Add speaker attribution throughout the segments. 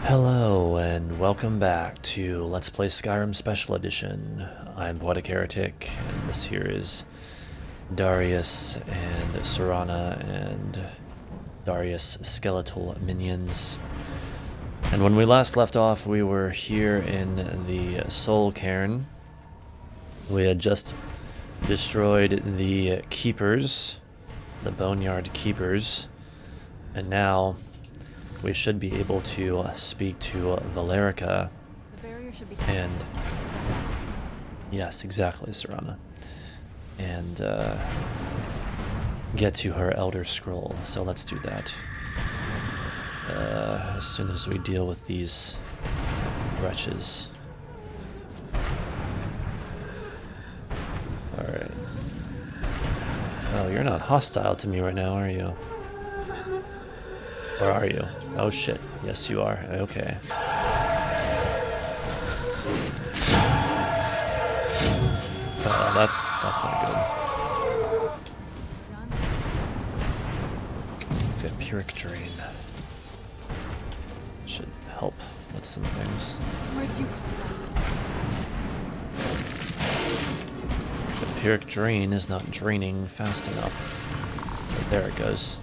Speaker 1: Hello and welcome back to Let's Play Skyrim Special Edition. I'm Poetic Heretic, and this here is Darius and Serana and Darius skeletal minions. And when we last left off, we were here in the Soul Cairn. We had just destroyed the Keepers, the Boneyard Keepers, and now we should be able to speak to Valerica.
Speaker 2: The barrier should be
Speaker 1: and yes, exactly, Serana, and get to her Elder Scroll. So let's do that as soon as we deal with these wretches. All right. Oh, you're not hostile to me right now, are you? Or are you? Oh shit. Yes, you are. Okay. That's not good. Vampiric Drain. Should help with some things.
Speaker 2: Where'd you
Speaker 1: Vampiric Drain is not draining fast enough. But there it goes.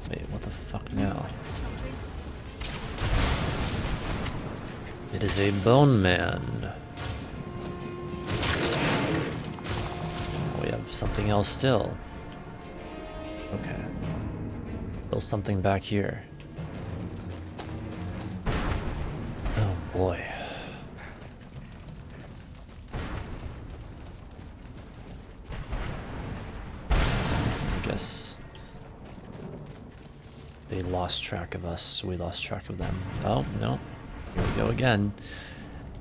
Speaker 1: Wait, what the fuck now? It is a bone man. We have something else still. Okay. Still something back here. Oh boy. I guess they lost track of us, we lost track of them. Oh, no. Here we go again.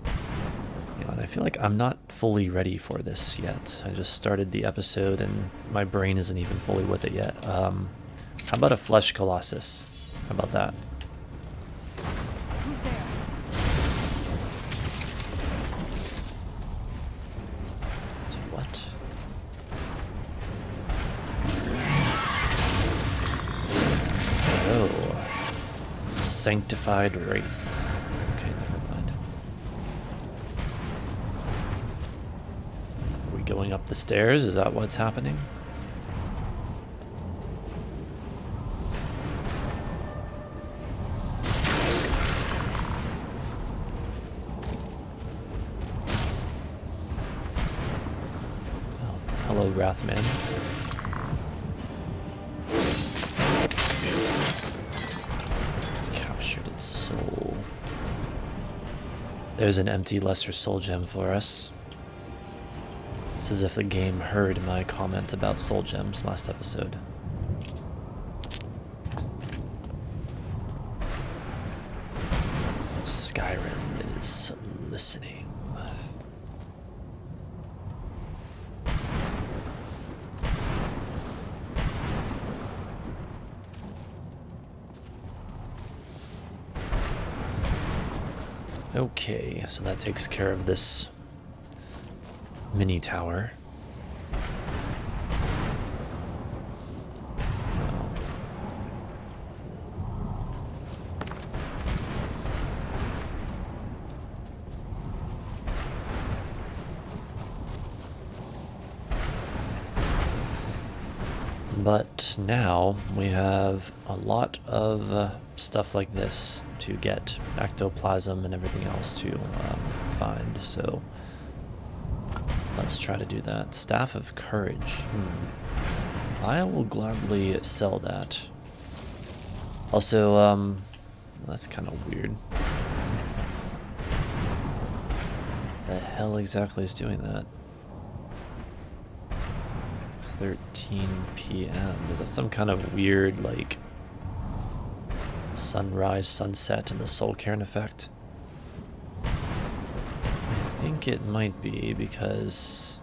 Speaker 1: You know, and I feel like I'm not fully ready for this yet. I just started the episode and my brain isn't even fully with it yet. How about a Flesh Colossus? How about that?
Speaker 2: Who's there?
Speaker 1: What? Oh. Sanctified Wraith. Okay, never mind. Are we going up the stairs? Is that what's happening? Oh, hello, Wrathman. Soul. There's an empty lesser soul gem for us. It's as if the game heard my comment about soul gems last episode. Skyrim is listening. Okay, so that takes care of this mini tower. No. But now we have a lot of stuff like this to get, ectoplasm and everything else to find, so let's try to do that. Staff of Courage. I will gladly sell that. Also, that's kind of weird. The hell exactly is doing that? It's 13 p.m. Is that some kind of weird, like, sunrise, sunset, and the Soul Cairn effect? I think it might be, because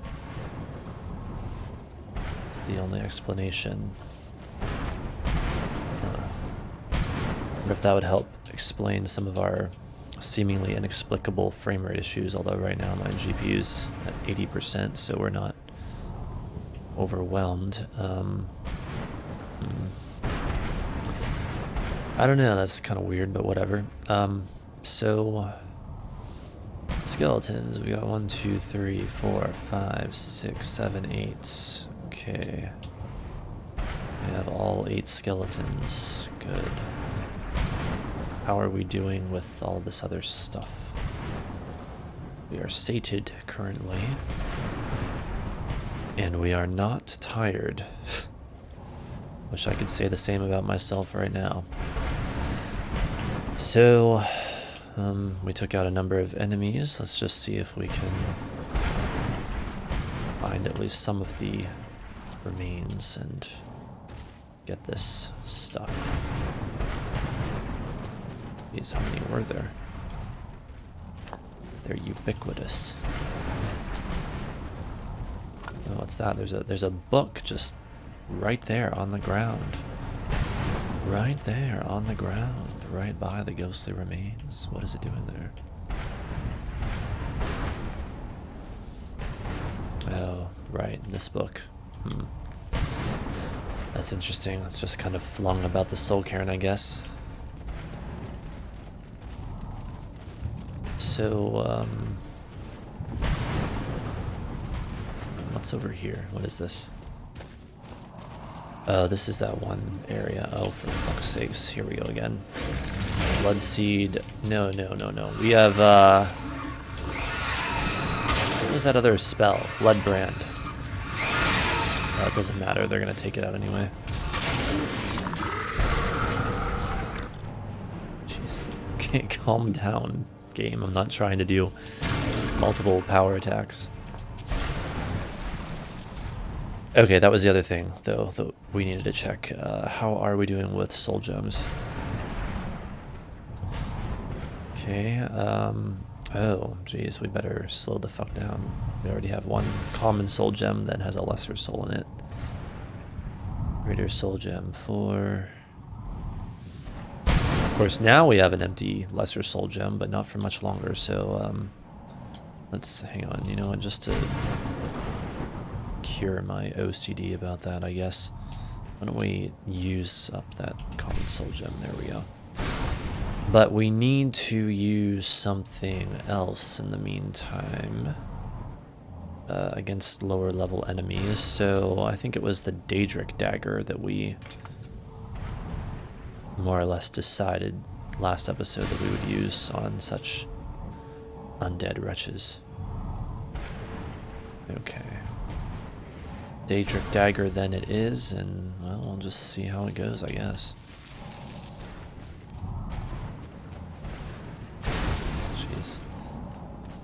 Speaker 1: it's the only explanation. Wonder if that would help explain some of our seemingly inexplicable frame rate issues, although right now my GPU's at 80%, so we're not overwhelmed. I don't know, that's kind of weird, but whatever. So skeletons, we got 1, 2, 3, 4, 5, 6, 7, 8. Okay. We have all 8 skeletons. Good. How are we doing with all this other stuff? We are sated currently. And we are not tired. Wish I could say the same about myself right now. So, we took out a number of enemies. Let's just see if we can find at least some of the remains and get this stuff. Jeez, how many were there? They're ubiquitous. Oh, what's that? There's a book just right there on the ground. Right there on the ground, right by the ghostly remains. What is it doing there? Oh, right, this book. That's interesting. It's just kind of flung about the soul cairn, I guess. So, what's over here? What is this? Oh, this is that one area. Oh, for fuck's sakes. Here we go again. Blood seed. No. We have, what was that other spell? Blood brand. Oh, it doesn't matter. They're gonna take it out anyway. Jeez. Okay, calm down, game. I'm not trying to do multiple power attacks. Okay, that was the other thing, though, that we needed to check. How are we doing with soul gems? Okay, oh, geez, we better slow the fuck down. We already have one common soul gem that has a lesser soul in it. Greater soul gem 4. Of course, now we have an empty lesser soul gem, but not for much longer, so, let's, hang on, you know what, just to cure my OCD about that, I guess. Why don't we use up that common soul gem? There we go. But we need to use something else in the meantime against lower level enemies. So I think it was the Daedric dagger that we more or less decided last episode that we would use on such undead wretches. Okay. Daedric dagger then it is, and well, we'll just see how it goes, I guess. Jeez.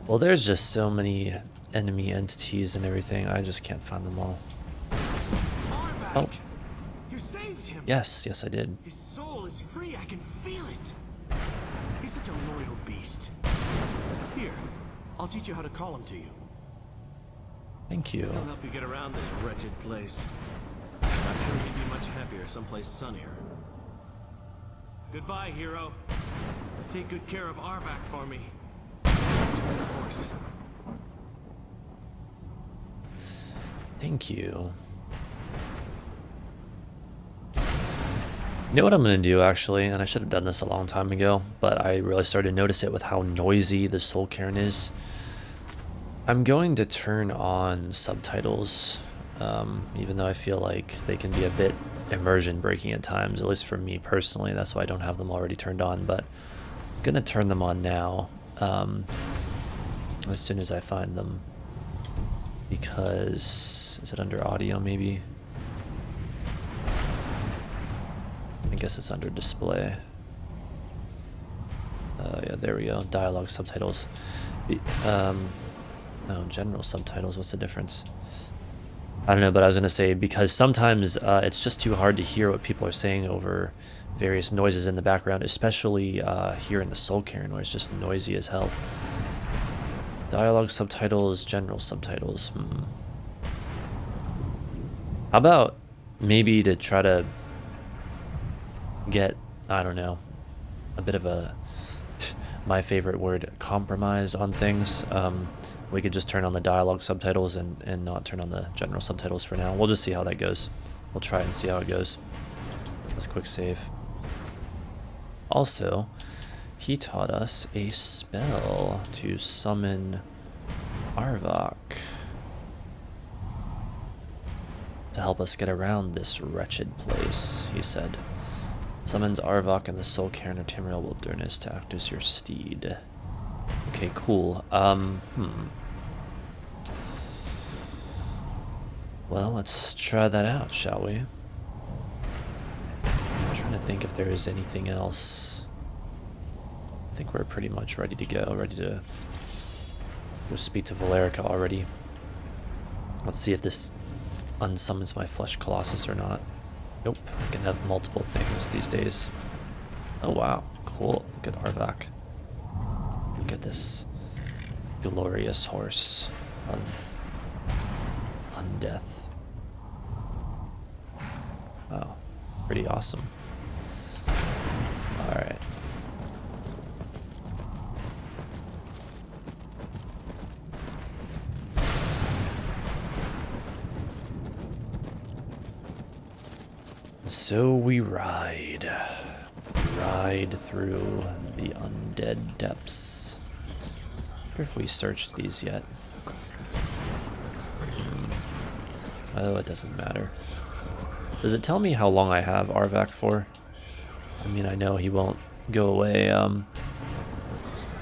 Speaker 1: Well, there's just so many enemy entities and everything, I just can't find them all.
Speaker 2: Arvak,
Speaker 1: oh.
Speaker 2: You saved him!
Speaker 1: Yes, I did.
Speaker 2: His soul is free, I can feel it! He's such a loyal beast. Here, I'll teach you how to call him to you.
Speaker 1: Thank you.
Speaker 2: He'll help you get around this wretched place. I'm sure you'd be much happier someplace sunnier. Goodbye, hero. Take good care of Arvak for me. Such a good horse.
Speaker 1: Thank you. You know what I'm going to do, actually, and I should have done this a long time ago, but I really started to notice it with how noisy the soul cairn is. I'm going to turn on subtitles, even though I feel like they can be a bit immersion breaking at times, at least for me personally. That's why I don't have them already turned on, but I'm going to turn them on now as soon as I find them, because is it under audio maybe? I guess it's under display. Yeah, there we go. Dialogue subtitles. No, general subtitles. What's the difference? I don't know, but I was going to say, because sometimes it's just too hard to hear what people are saying over various noises in the background, especially here in the soul cairn, where it's just noisy as hell. Dialogue subtitles, general subtitles. How about maybe to try to get, I don't know, a bit of a my favorite word, compromise on things. We could just turn on the dialogue subtitles and not turn on the general subtitles for now. We'll just see how that goes. We'll try and see how it goes. Let's quick save. Also, he taught us a spell to summon Arvak to help us get around this wretched place, he said. Summons Arvak and the Soul Cairn Tamriel Wilderness to act as your steed. Okay, cool. Well, let's try that out, shall we? I'm trying to think if there is anything else. I think we're pretty much ready to go. Ready to go speak to Valerica already. Let's see if this unsummons my Flesh Colossus or not. Nope, I can have multiple things these days. Oh wow, cool. Look at Arvak. Look at this glorious horse of undeath. Wow, pretty awesome. Alright. So we ride through the undead depths. I wonder if we searched these yet. Oh, it doesn't matter. Does it tell me how long I have Arvak for? I mean, I know he won't go away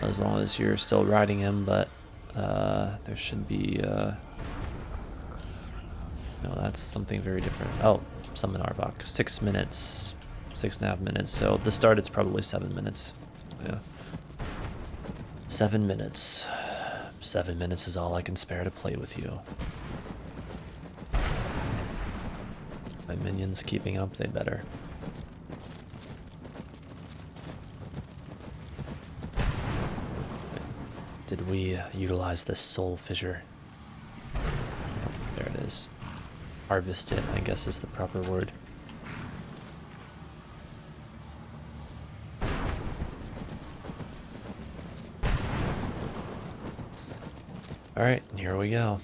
Speaker 1: as long as you're still riding him, but there should be... No, that's something very different. Oh, summon Arvak. 6 minutes. 6.5 minutes. So at the start it's probably 7 minutes. Yeah. 7 minutes. 7 minutes is all I can spare to play with you. My minions keeping up, they better. Did we utilize this soul fissure? Oh, there it is. Harvest it, I guess is the proper word. Alright, here we go.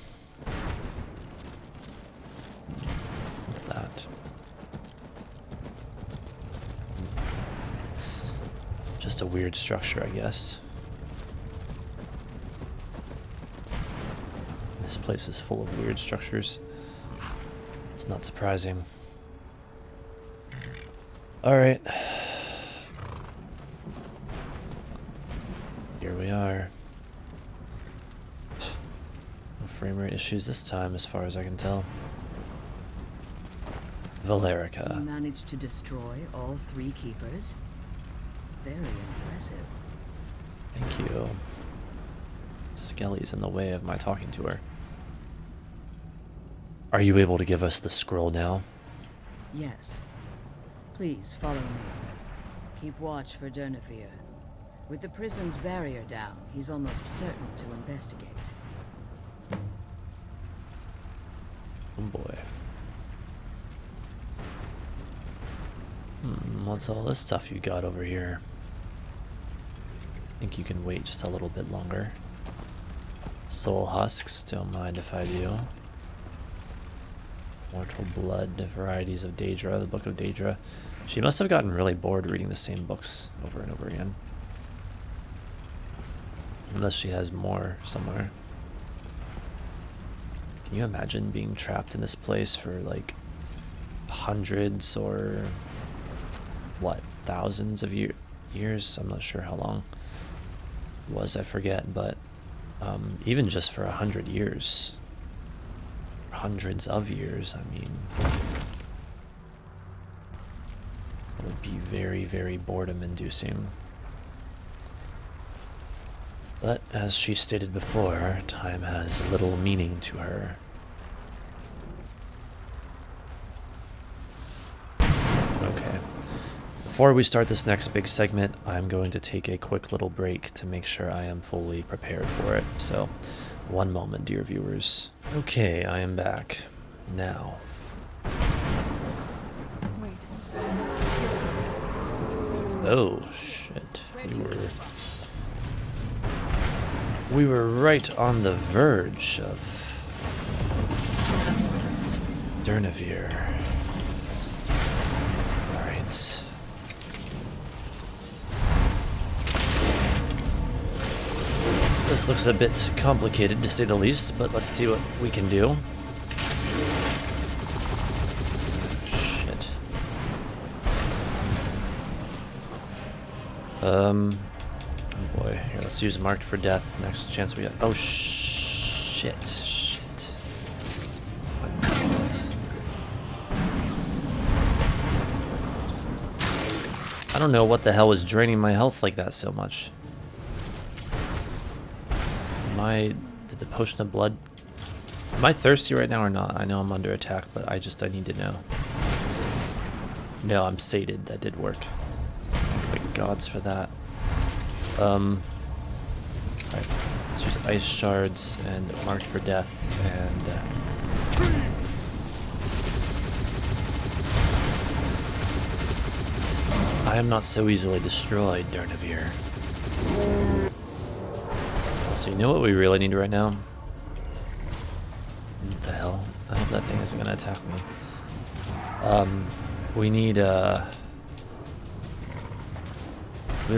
Speaker 1: What's that? Just a weird structure, I guess. This place is full of weird structures. It's not surprising. Alright. Here we are. No frame rate issues this time, as far as I can tell. Valerica.
Speaker 3: You managed to destroy all 3 keepers. Very impressive.
Speaker 1: Thank you. Skelly's in the way of my talking to her. Are you able to give us the scroll now?
Speaker 3: Yes. Please follow me. Keep watch for Durnafir. With the prison's barrier down, he's almost certain to investigate.
Speaker 1: Oh boy. What's all this stuff you got over here? I think you can wait just a little bit longer. Soul husks, don't mind if I do. Mortal Blood, Varieties of Daedra, the Book of Daedra. She must have gotten really bored reading the same books over and over again. Unless she has more somewhere. Can you imagine being trapped in this place for like hundreds or what, thousands of years? I'm not sure how long it was, I forget, but even just for 100 years. Hundreds of years, I mean, it would be very, very boredom inducing. But as she stated before, time has little meaning to her. Okay. Before we start this next big segment, I'm going to take a quick little break to make sure I am fully prepared for it. So, one moment, dear viewers. Okay, I am back. Now. Oh, shit. We were We were right on the verge of Durnavir. Alright. This looks a bit complicated to say the least, but let's see what we can do. Shit. Oh boy, here, let's use marked for death. Next chance we get. Oh shit. I don't know what the hell was draining my health like that so much. Did the potion of blood... Am I thirsty right now or not? I know I'm under attack, but I need to know. No, I'm sated. That did work. Thank the gods for that. Alright. Let's use ice shards and marked for death and... I am not so easily destroyed, Durnavir. So you know what we really need right now? What the hell? I hope that thing isn't gonna attack me. We need we don't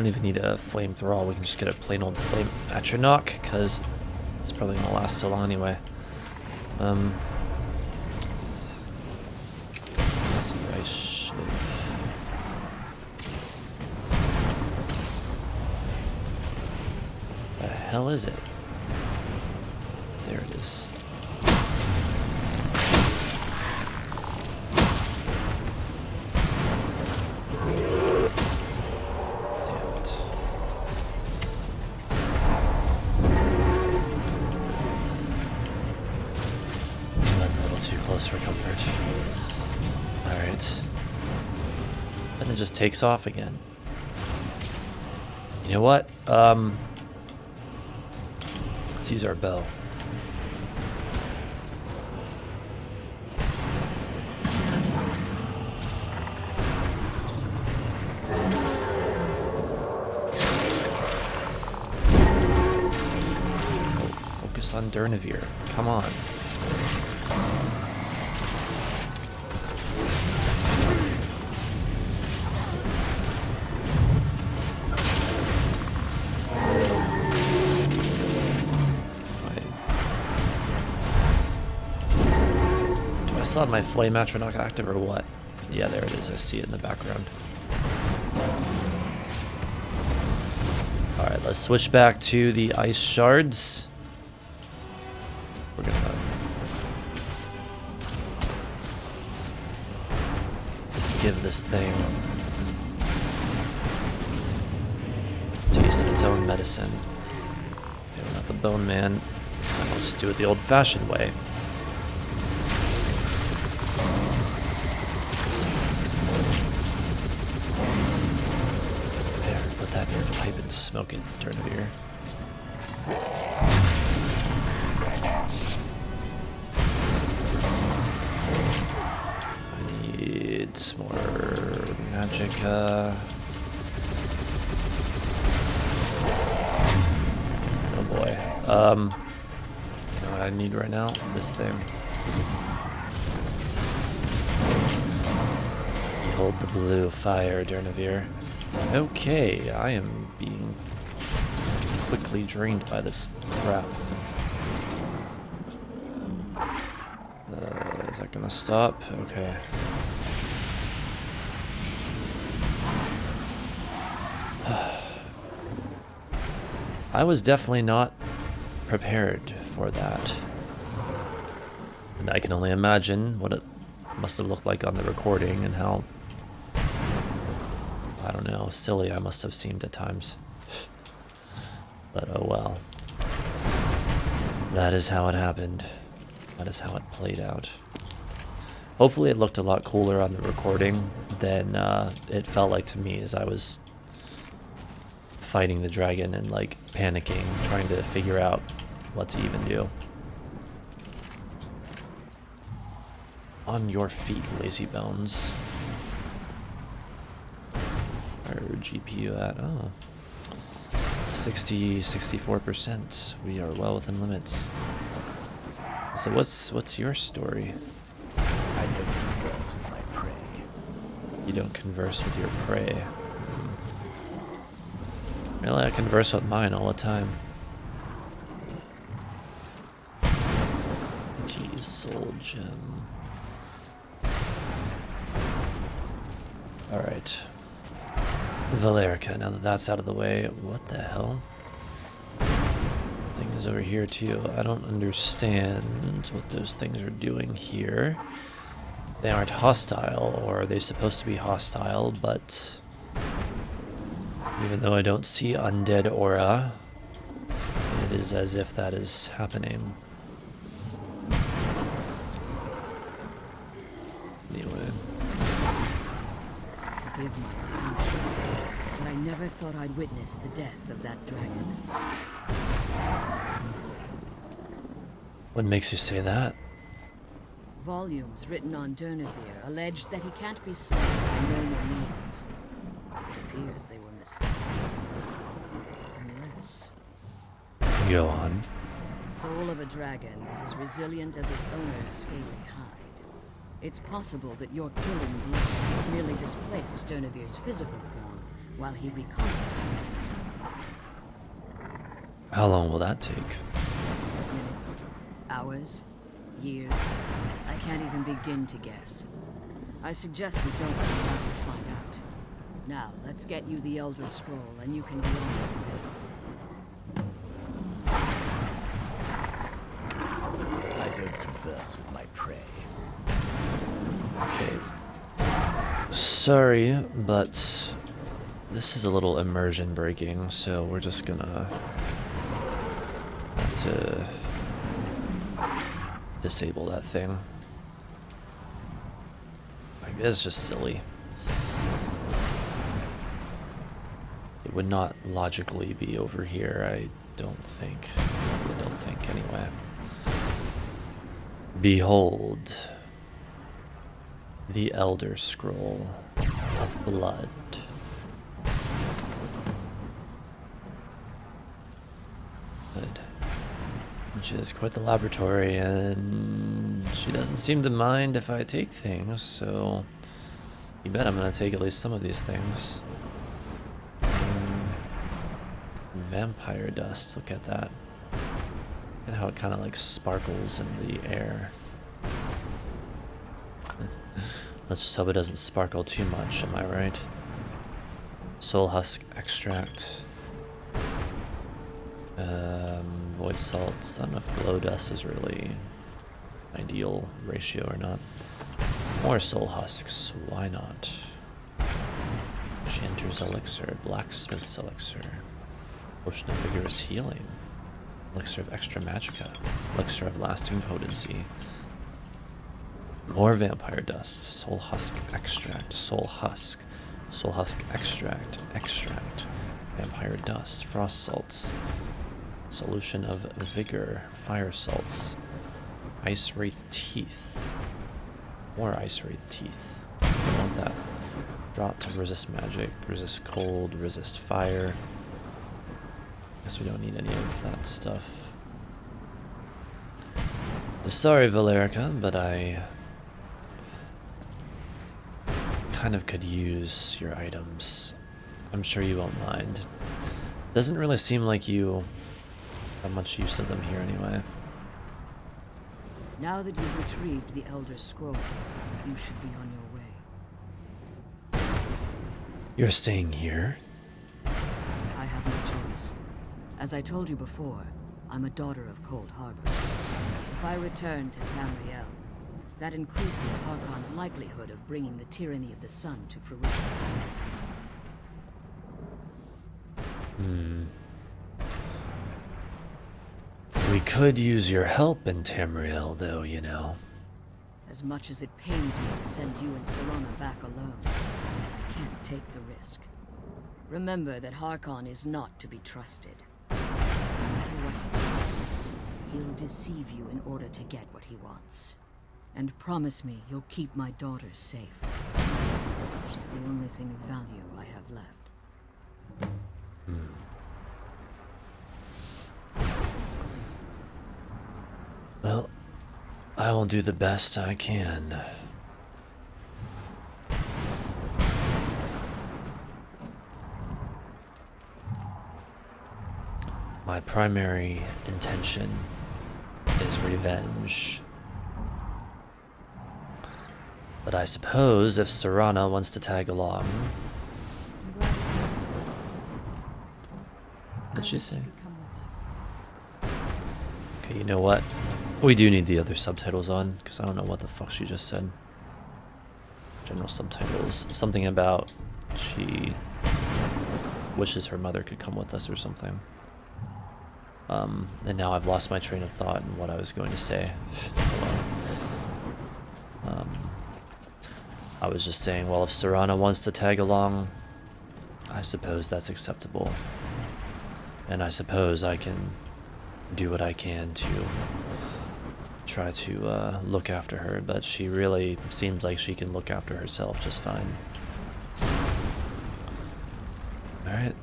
Speaker 1: even need a flame thrall. We can just get a plain old flame atronach, because it's probably gonna last so long anyway. Let's see, I should. The hell is it? There it is. Damn it. That's a little too close for comfort. Alright. And it just takes off again. You know what? Let's use our bow. Focus on Durnavir. Come on. I still have my flame atronach active or what? Yeah, there it is. I see it in the background. Alright, let's switch back to the ice shards. We're gonna give this thing a taste of its own medicine. Okay, not the bone man. I'll just do it the old-fashioned way. Pipe and smoke it, Durnavir. I need some more magic. Oh boy. You know what I need right now? This thing. Behold the blue fire, Durnavir. Okay, I am being quickly drained by this crap. Is that gonna stop? Okay. I was definitely not prepared for that. And I can only imagine what it must have looked like on the recording and how, I don't know, silly I must have seemed at times. But oh well. That is how it happened. That is how it played out. Hopefully it looked a lot cooler on the recording than it felt like to me as I was fighting the dragon and like panicking, trying to figure out what to even do. On your feet, lazy bones. Where GPU at? Oh. 64%. We are well within limits. So what's your story?
Speaker 2: I don't converse with my prey.
Speaker 1: You don't converse with your prey. Really, I converse with mine all the time. Geez, soul gem. Alright. Valerica, now that that's out of the way, what the hell? Thing is over here too. I don't understand what those things are doing here. They aren't hostile, or are they supposed to be hostile, but even though I don't see undead aura, it is as if that is happening. Anyway.
Speaker 3: Forgive my astonishment, but I never thought I'd witness the death of that dragon.
Speaker 1: What makes you say that?
Speaker 3: Volumes written on Durnevere allege that he can't be slain by normal means. It appears they were mistaken. Unless
Speaker 1: Go on.
Speaker 3: the soul of a dragon is as resilient as its owner's scaly hide. It's possible that your killing blow has merely displaced Durnevere's physical form while he reconstitutes himself.
Speaker 1: How long will that take?
Speaker 3: Minutes, hours, years. I can't even begin to guess. I suggest we don't go out to find out. Now, let's get you the Elder Scroll, and you can be on your way.
Speaker 2: I don't converse with my prey.
Speaker 1: Okay. Sorry, but this is a little immersion breaking, so we're just gonna have to disable that thing. Like, that's just silly. It would not logically be over here, I don't think. Anyway. Behold. The Elder Scroll of Blood. Good. Which is quite the laboratory, and she doesn't seem to mind if I take things, so you bet I'm gonna take at least some of these things. Vampire dust, look at that. And how it kind of like sparkles in the air. Let's just hope it doesn't sparkle too much, am I right? Soul husk extract. Void salts. I don't know if glow dust is really ideal ratio or not. More soul husks, why not? Enchanter's elixir, blacksmith's elixir, potion of vigorous healing, elixir of extra magicka, elixir of lasting potency. More vampire dust, soul husk extract, soul husk extract, vampire dust, frost salts, solution of vigor, fire salts, ice wraith teeth, more ice wraith teeth. I want that. Draught to resist magic, resist cold, resist fire. Guess we don't need any of that stuff. Sorry, Valerica, but I kind of could use your items. I'm sure you won't mind. Doesn't really seem like you have much use of them here anyway.
Speaker 3: Now that you've retrieved the Elder Scroll, you should be on your way.
Speaker 1: You're staying here?
Speaker 3: I have no choice. As I told you before, I'm a daughter of Cold Harbor. If I return to Tamriel, that increases Harkon's likelihood of bringing the tyranny of the sun to fruition.
Speaker 1: We could use your help in Tamriel, though, you know.
Speaker 3: As much as it pains me to send you and Serana back alone, I can't take the risk. Remember that Harkon is not to be trusted. No matter what he promises, he'll deceive you in order to get what he wants. And promise me you'll keep my daughter safe. She's the only thing of value I have left.
Speaker 1: Well, I will do the best I can. My primary intention is revenge. But I suppose if Serana wants to tag along... What did she say? Okay, you know what? We do need the other subtitles on, because I don't know what the fuck she just said. General subtitles. Something about she wishes her mother could come with us or something. And now I've lost my train of thought and what I was going to say. I was just saying, well, if Serana wants to tag along, I suppose that's acceptable. And I suppose I can do what I can to try to look after her, but she really seems like she can look after herself just fine. Alright.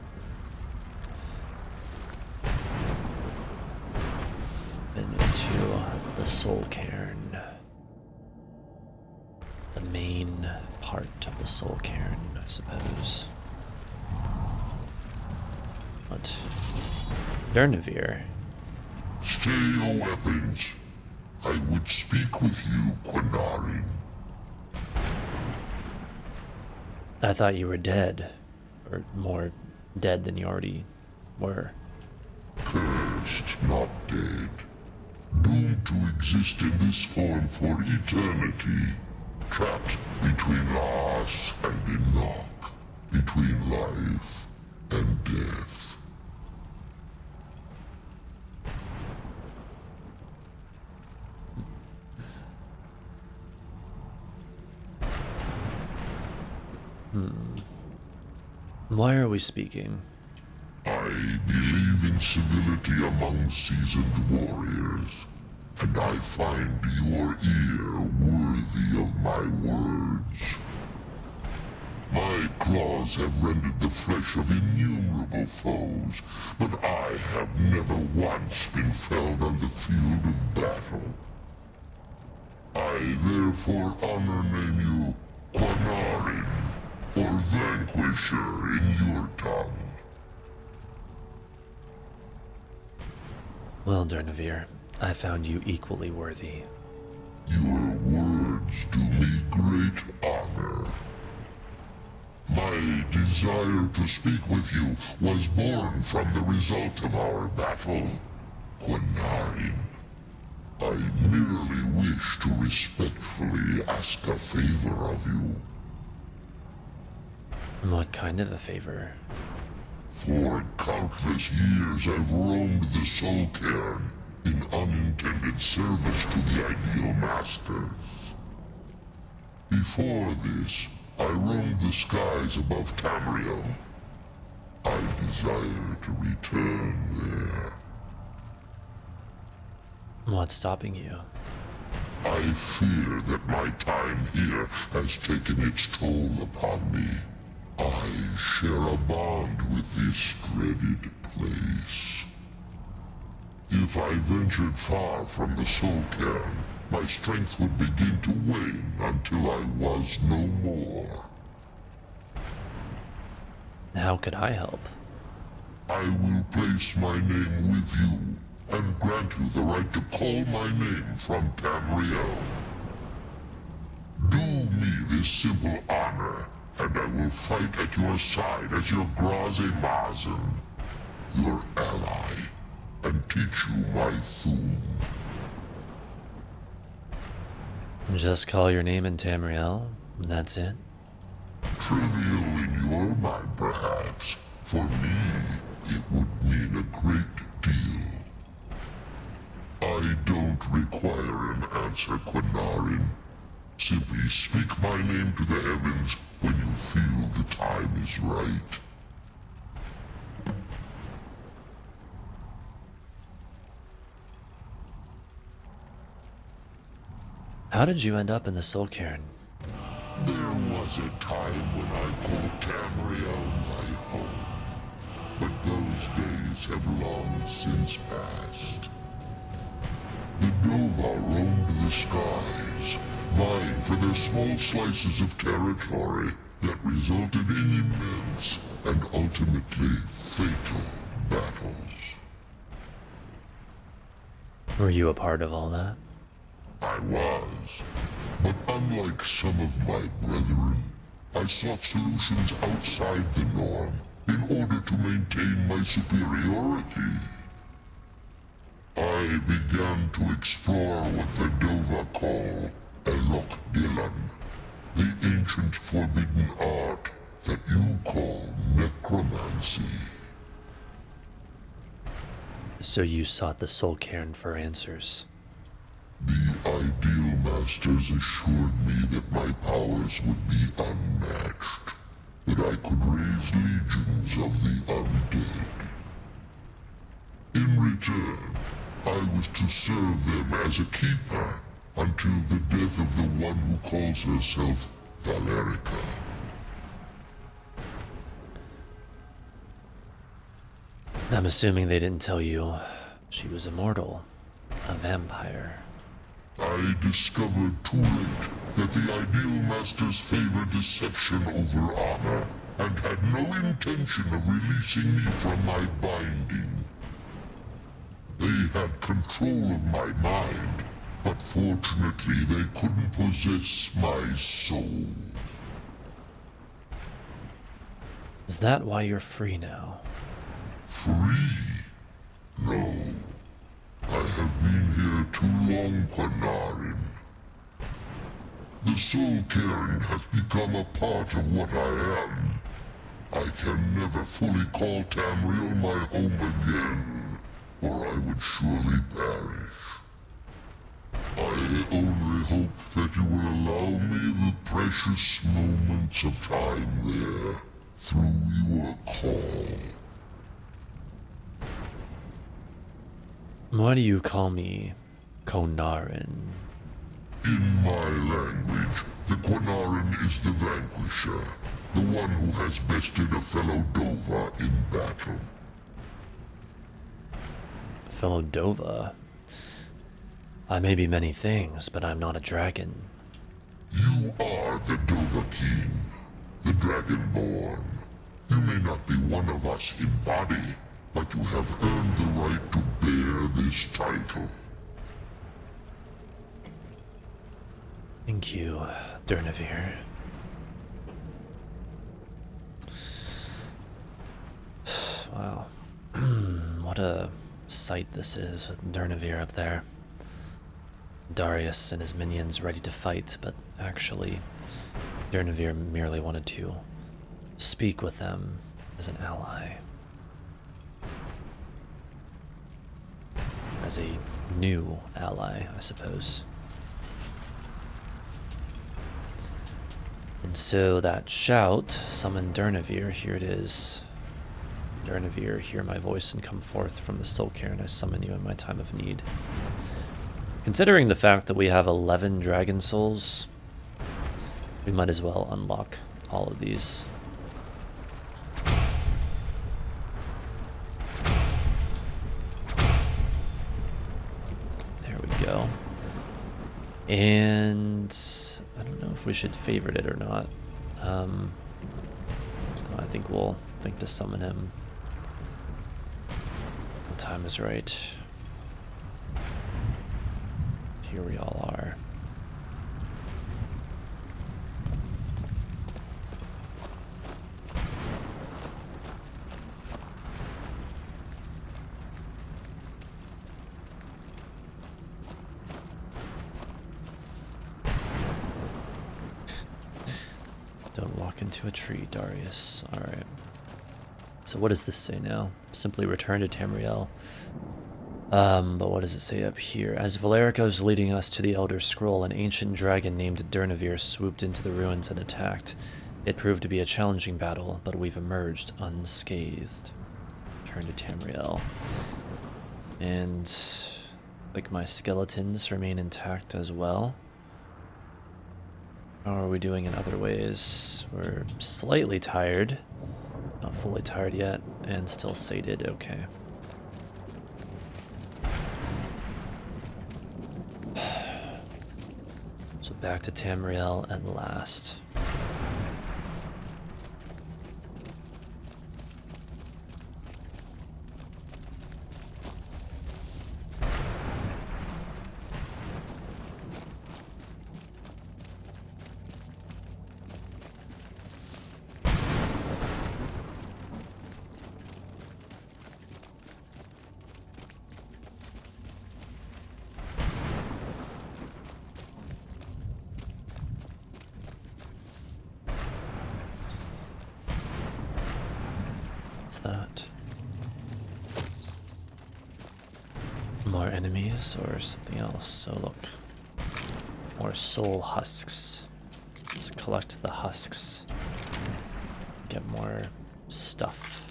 Speaker 1: And into the Soul Cairn. The main part of the Soul Cairn, I suppose. What? Durnavir.
Speaker 4: Stay your weapons. I would speak with you, Quinarin.
Speaker 1: I thought you were dead. Or more dead than you already were.
Speaker 4: Cursed, not dead. Doomed to exist in this form for eternity. Trapped between us and Enoch. Between life and death.
Speaker 1: Why are we speaking?
Speaker 4: I believe in civility among seasoned warriors, and I find your ear worthy of my words. My claws have rended the flesh of innumerable foes, but I have never once been felled on the field of battle. I therefore name you Quinarin, or Vanquisher in your tongue.
Speaker 1: Well, Durnavir, I found you equally worthy.
Speaker 4: Your words do me great honor. My desire to speak with you was born from the result of our battle, Quinarin. I merely wish to respectfully ask a favor of you.
Speaker 1: What kind of a favor?
Speaker 4: For countless years I've roamed the Soul Cairn in unintended service to the ideal masters. Before this, I roamed the skies above Tamriel. I desire to return there.
Speaker 1: What's stopping you?
Speaker 4: I fear that my time here has taken its toll upon me. I share a bond with this dreaded place. If I ventured far from the Soul Cairn, my strength would begin to wane until I was no more.
Speaker 1: How could I help?
Speaker 4: I will place my name with you, and grant you the right to call my name from Tamriel. Do me this simple honor, and I will fight at your side as your Graze Mazen, your ally, and teach you my Thum.
Speaker 1: Just call your name in Tamriel, and that's it?
Speaker 4: Trivial in your mind, perhaps. For me, it would mean a great deal. I don't require an answer, Quinarin. Simply speak my name to the heavens when you feel the time is right.
Speaker 1: How did you end up in the Soul Cairn?
Speaker 4: There was a time when I called Tamriel my home, but those days have long since passed. The Dova roamed the skies, vying for their small slices of territory that resulted in immense and ultimately fatal battles.
Speaker 1: Were you a part of all that?
Speaker 4: I was, but unlike some of my brethren, I sought solutions outside the norm in order to maintain my superiority. I began to explore what the Dova call Electrocuted, the ancient forbidden art that you call necromancy.
Speaker 1: So you sought the Soul Cairn for answers.
Speaker 4: The Ideal Masters assured me that my powers would be unmatched, that I could raise legions of the undead. In return, I was to serve them as a keeper until the death of the one who calls herself Valerica.
Speaker 1: I'm assuming they didn't tell you she was immortal, a vampire.
Speaker 4: I discovered too late that the Ideal Masters favor deception over honor, and had no intention of releasing me from my binding. They had control of my mind, but fortunately they couldn't possess my soul.
Speaker 1: Is that why you're free now?
Speaker 4: Free? No. I have been here too long, Quanarin. The Soul Cairn has become a part of what I am. I can never fully call Tamriel my home again, or I would surely perish. I only hope that you will allow me the precious moments of time there, through your call.
Speaker 1: Why do you call me Konarin?
Speaker 4: In my language, the Quanarin is the vanquisher, the one who has bested a fellow Dova in battle.
Speaker 1: Fellow Dova? I may be many things, but I'm not a dragon.
Speaker 4: You are the Dova King, the Dragonborn. You may not be one of us in body, but you have earned the right to bear this title.
Speaker 1: Thank you, Durnavir. Wow. What a sight this is with Durnavir up there. Darius and his minions ready to fight, but actually, Durnavir merely wanted to speak with them as an ally. As a new ally, I suppose. And so that shout summoned Durnavir. Here it is. Durnavir, hear my voice and come forth from the Soul Cairn. I summon you in my time of need. Considering the fact that we have 11 dragon souls, we might as well unlock all of these. There we go. And I don't know if we should favorite it or not. I think we'll think to summon him. The time is right. Here we all are. Don't walk into a tree, Darius. Alright. So what does this say now? Simply return to Tamriel. But what does it say up here? As Valerica was leading us to the Elder Scroll, an ancient dragon named Durnavir swooped into the ruins and attacked. It proved to be a challenging battle, but we've emerged unscathed. Return to Tamriel. And like my skeletons remain intact as well. How are we doing in other ways? We're slightly tired. Not fully tired yet, and still sated. Okay. So back to Tamriel at last. That more enemies or something else? So look, more soul husks. Let's collect the husks, get more stuff.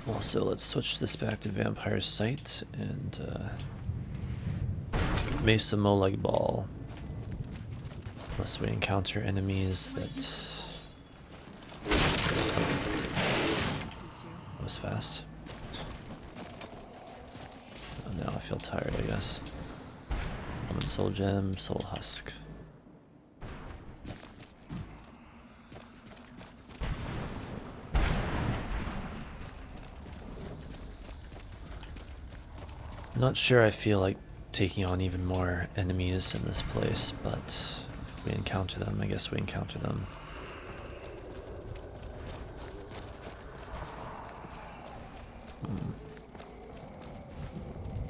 Speaker 1: Also, let's switch this back to Vampire's Sight and Mesa Molag Ball. Unless we encounter enemies that was fast. Oh, now I feel tired, I guess. Common Soul Gem, Soul Husk. Not sure I feel like taking on even more enemies in this place, but if we encounter them, I guess we encounter them.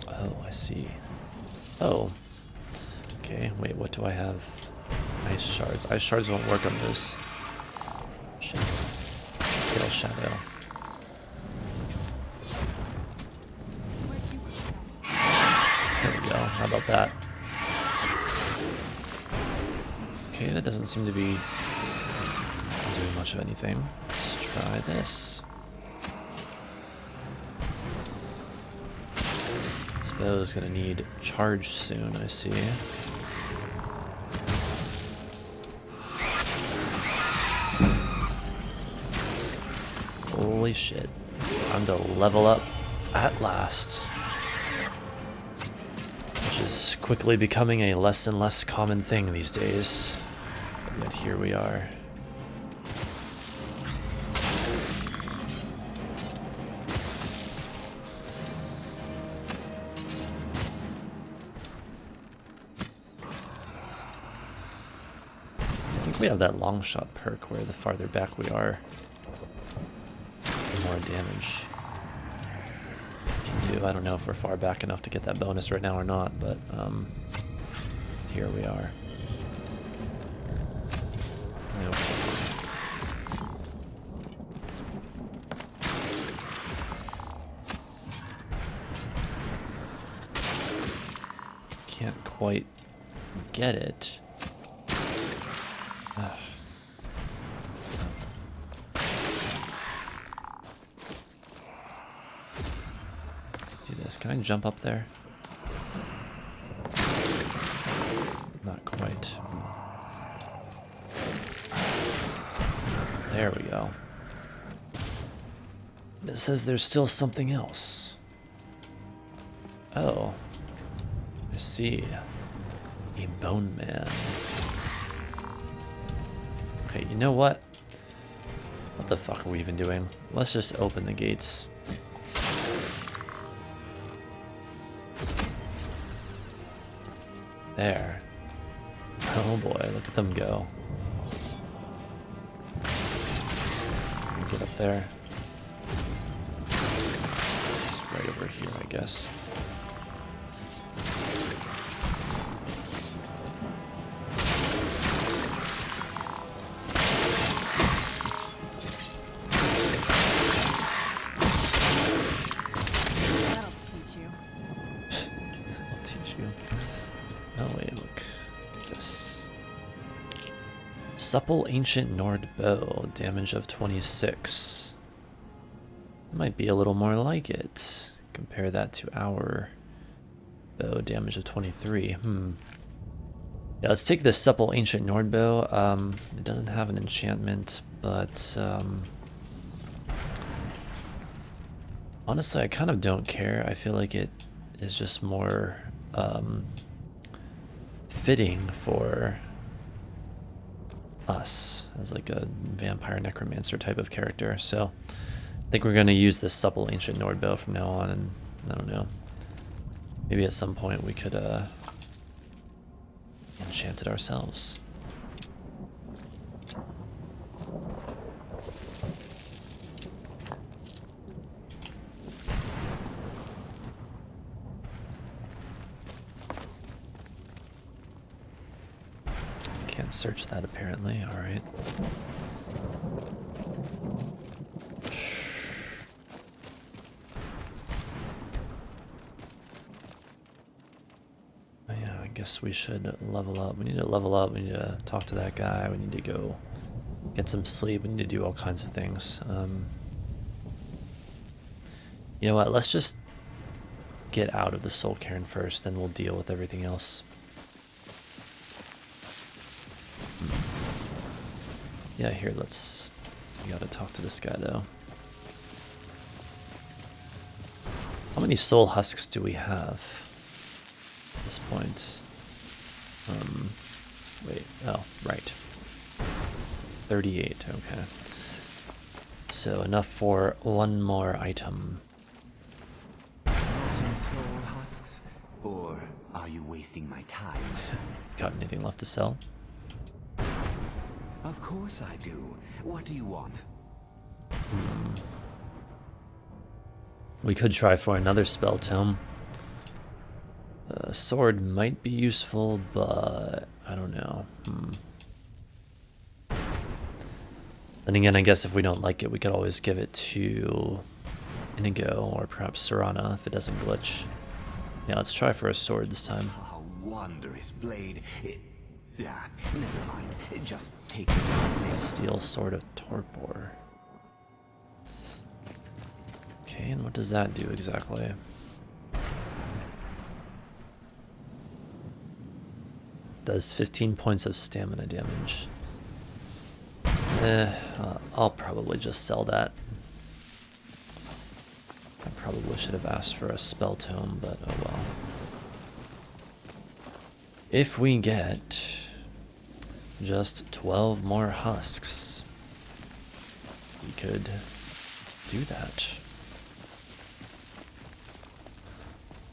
Speaker 1: Oh, I see. Oh. Okay, wait, what do I have? Ice shards. Ice shards won't work on this. Shit. Kill Shadow. There we go. How about that? Okay, that doesn't seem to be doing much of anything. Let's try this. Suppose gonna need charge soon, I see. Holy shit. Time to level up at last. Which is quickly becoming a less and less common thing these days. But yet here we are. I think we have that long shot perk where the farther back we are, the more damage we can do. I don't know if we're far back enough to get that bonus right now or not, but here we are. Nope. Can't quite get it. Ugh. Do this. Can I jump up there? Not quite. There we go. It says there's still something else. Oh. I see. A bone man. Okay, you know what? What the fuck are we even doing? Let's just open the gates. There. Oh boy, look at them go. Get up there. It's right over here, I guess. Supple Ancient Nord Bow, damage of 26. Might be a little more like it. Compare that to our bow, damage of 23. Yeah, let's take this Supple Ancient Nord Bow. It doesn't have an enchantment, but Honestly, I kind of don't care. I feel like it is just more fitting for us as like a vampire necromancer type of character. So I think we're going to use this supple ancient Nord bow from now on, and I don't know. Maybe at some point we could enchant it ourselves. Can't search that apparently. All right. Yeah, I guess we should level up. We need to level up. We need to talk to that guy. We need to go get some sleep. We need to do all kinds of things. You know what? Let's just get out of the Soul Cairn first, then we'll deal with everything else. Yeah, here, let's... We gotta talk to this guy, though. How many soul husks do we have at this point? Wait, oh, right. 38, okay. So enough for one more item.
Speaker 5: Some soul husks? Or are you wasting my time?
Speaker 1: Got anything left to sell?
Speaker 5: Of course I do. What do you want?
Speaker 1: We could try for another spell tome. A sword might be useful, but I don't know. Then again, I guess if we don't like it, we could always give it to Inigo or perhaps Serana if it doesn't glitch. Yeah, let's try for a sword this time.
Speaker 5: Oh, wondrous blade. Never mind. Just take the darn thing.
Speaker 1: Steel Sword of Torpor. Okay, and what does that do exactly? Does 15 points of stamina damage. I'll probably just sell that. I probably should have asked for a spell tome, but oh well. If we get just 12 more husks, we could do that.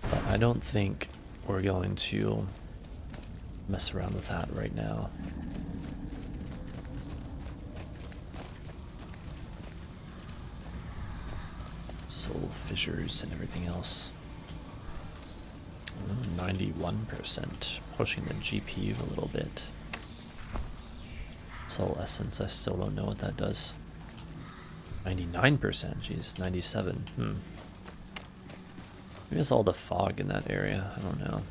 Speaker 1: But I don't think we're going to mess around with that right now. Soul fissures and everything else. 91%, pushing the GPU a little bit. Soul essence, I still don't know what that does. 99%, geez, 97. Maybe it's all the fog in that area, I don't know.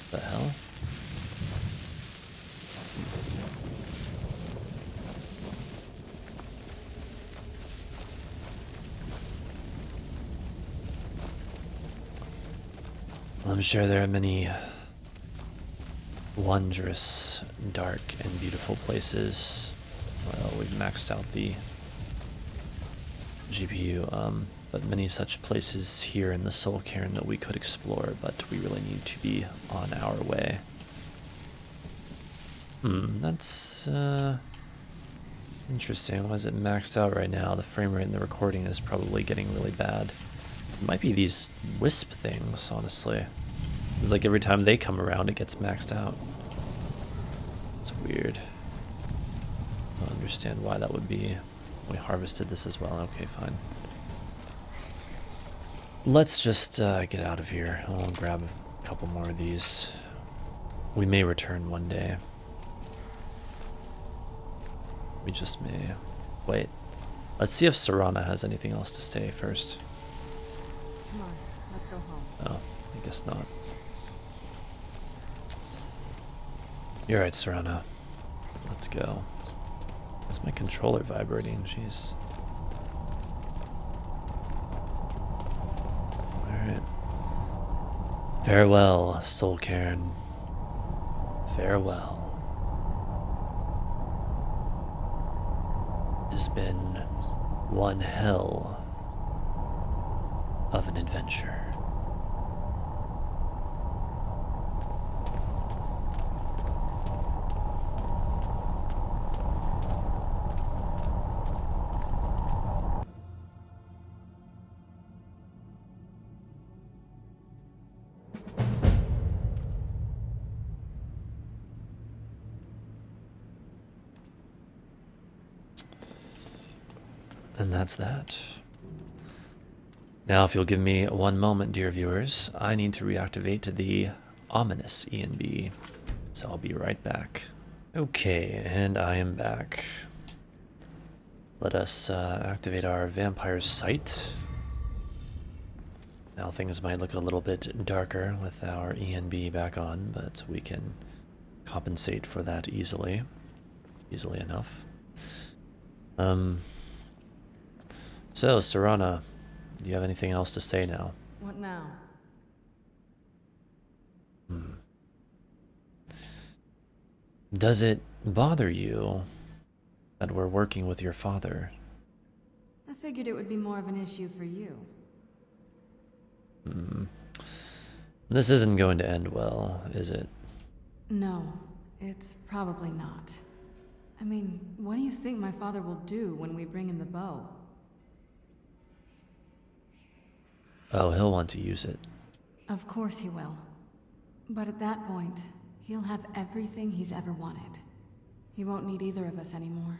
Speaker 1: What the hell? I'm sure there are many wondrous, dark, and beautiful places. Well, we've maxed out the GPU, but many such places here in the Soul Cairn that we could explore, but we really need to be on our way. That's interesting. Why is it maxed out right now? The frame rate in the recording is probably getting really bad. It might be these wisp things, honestly. It's like every time they come around, it gets maxed out. It's weird. I don't understand why that would be. We harvested this as well. Okay, fine. Let's just get out of here. I'll grab a couple more of these. We may return one day. We just may. Wait. Let's see if Serana has anything else to say first.
Speaker 6: Come on, let's go home.
Speaker 1: Oh, I guess not. You're right, Serana. Let's go. Is my controller vibrating? Jeez. Alright. Farewell, Soul Cairn. Farewell. has been one hell of an adventure. And that's that. Now, if you'll give me one moment, dear viewers, I need to reactivate the ominous ENB. So I'll be right back. Okay, and I am back. Let us activate our vampire's sight. Now things might look a little bit darker with our ENB back on, but we can compensate for that easily enough. So, Serana, do you have anything else to say now?
Speaker 6: What now?
Speaker 1: Does it bother you that we're working with your father?
Speaker 6: I figured it would be more of an issue for you.
Speaker 1: This isn't going to end well, is it?
Speaker 6: No, it's probably not. I mean, what do you think my father will do when we bring in the bow?
Speaker 1: Oh, he'll want to use it.
Speaker 6: Of course he will. But at that point, he'll have everything he's ever wanted. He won't need either of us anymore.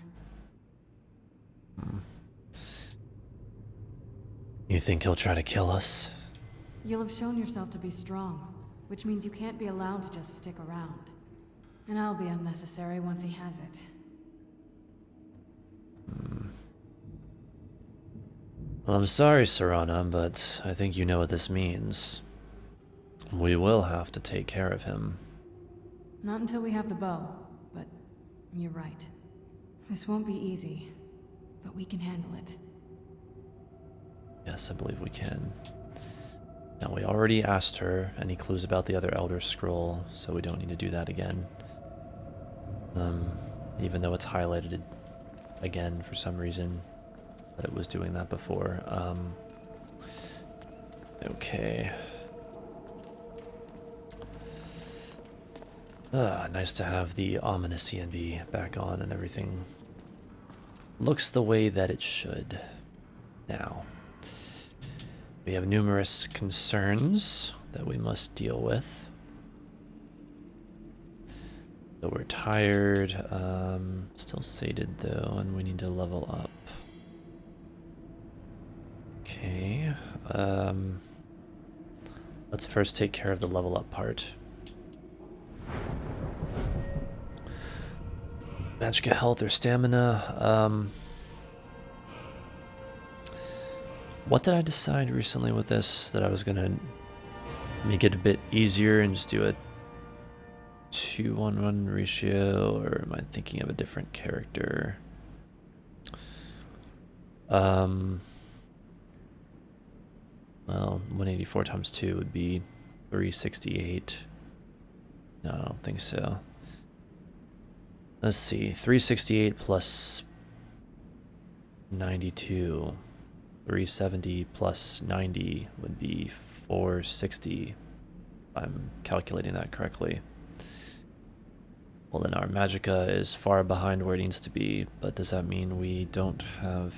Speaker 1: You think he'll try to kill us?
Speaker 6: You'll have shown yourself to be strong, which means you can't be allowed to just stick around. And I'll be unnecessary once he has it.
Speaker 1: Well, I'm sorry, Serana, but I think you know what this means. We will have to take care of him.
Speaker 6: Not until we have the bow, but you're right. This won't be easy, but we can handle it.
Speaker 1: Yes, I believe we can. Now, we already asked her any clues about the other Elder Scroll, so we don't need to do that again. Even though it's highlighted again for some reason, that it was doing that before. Okay. Nice to have the ominous CNB back on and everything looks the way that it should. Now, we have numerous concerns that we must deal with. So we're tired, still sated though, and we need to level up. Okay, let's first take care of the level up part. Magica health or stamina. What did I decide recently with this? That I was gonna make it a bit easier and just do a 2-1-1 ratio, or am I thinking of a different character? Well, 184 times 2 would be 368. No, I don't think so. Let's see, 368 plus 92. 370 plus 90 would be 460, if I'm calculating that correctly. Well, then our Magica is far behind where it needs to be, but does that mean we don't have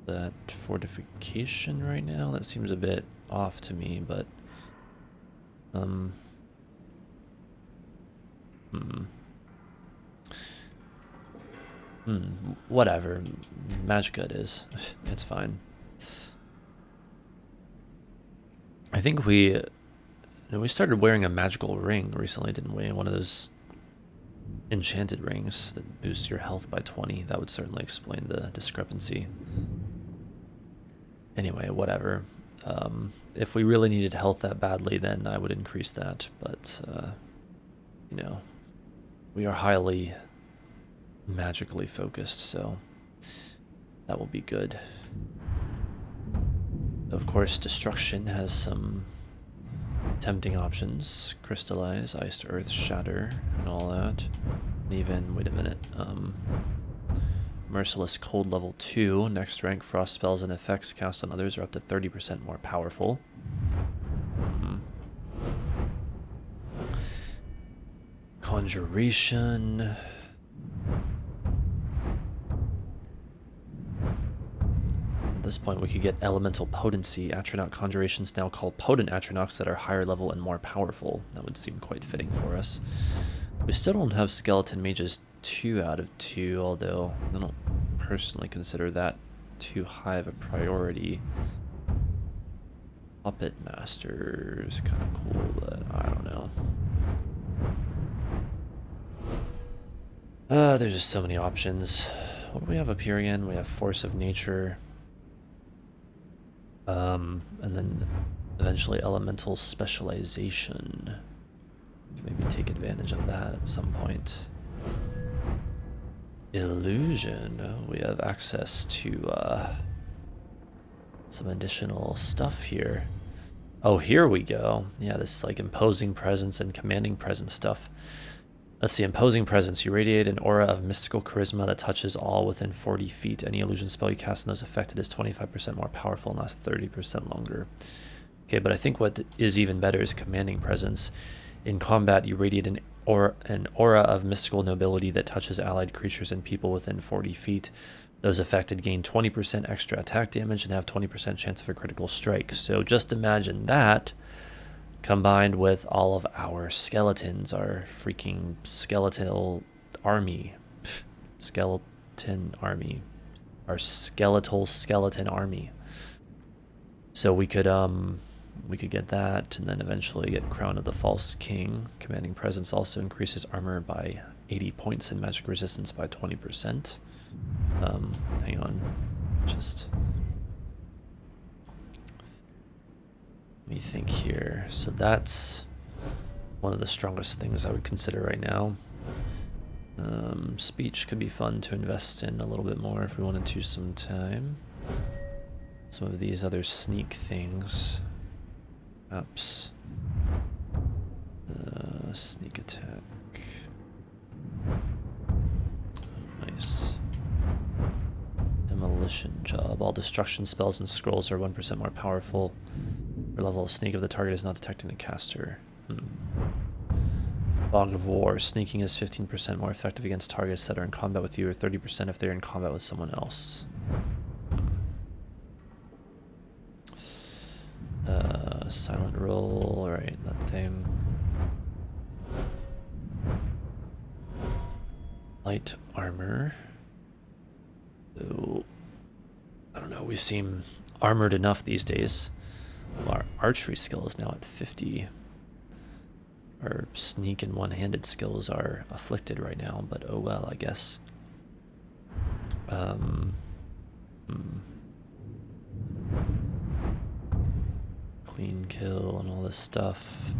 Speaker 1: that fortification right now? That seems a bit off to me, but whatever. Magica it is. It's fine. I think we started wearing a magical ring recently, didn't we? One of those enchanted rings that boost your health by 20. That would certainly explain the discrepancy. Anyway, whatever. If we really needed health that badly, then I would increase that. But, you know, we are highly magically focused, so that will be good. Of course, destruction has some tempting options. Crystallize, Ice, Earth, Shatter, and all that. And even, wait a minute, Merciless Cold level 2. Next rank frost spells and effects cast on others are up to 30% more powerful. Conjuration. At this point we could get Elemental Potency. Atronach conjurations now called potent Atronachs that are higher level and more powerful. That would seem quite fitting for us. We still don't have Skeleton Mages 2 out of 2, although I don't personally consider that too high of a priority. Puppet Master is kind of cool, but I don't know. There's just so many options. What do we have up here again? We have Force of Nature. And then eventually Elemental Specialization. Maybe take advantage of that at some point. Illusion. We have access to some additional stuff here. Oh, here we go. Yeah, this like imposing presence and commanding presence stuff. Let's see, imposing presence. You radiate an aura of mystical charisma that touches all within 40 feet. Any illusion spell you cast on those affected is 25% more powerful and lasts 30% longer. Okay, but I think what is even better is commanding presence. In combat, you radiate an aura of mystical nobility that touches allied creatures and people within 40 feet. Those affected gain 20% extra attack damage and have 20% chance of a critical strike. So just imagine that combined with all of our skeletons, our freaking skeletal army. Skeleton army. Our skeletal skeleton army. So we could get that, and then eventually get Crown of the False King. Commanding Presence also increases armor by 80 points and magic resistance by 20%. Hang on. Just... let me think here. So that's one of the strongest things I would consider right now. Speech could be fun to invest in a little bit more if we wanted to sometime. Some of these other sneak things. Perhaps sneak attack. Oh, nice. Demolition Job. All destruction spells and scrolls are 1% more powerful. Your level of sneak if the target is not detecting the caster. Fog of War. Sneaking is 15% more effective against targets that are in combat with you, or 30% if they're in combat with someone else. Silent Roll. Alright, that thing. Light Armor. So, I don't know, we seem armored enough these days. Well, our archery skill is now at 50. Our sneak and one-handed skills are afflicted right now, but oh well, I guess. Clean kill and all this stuff.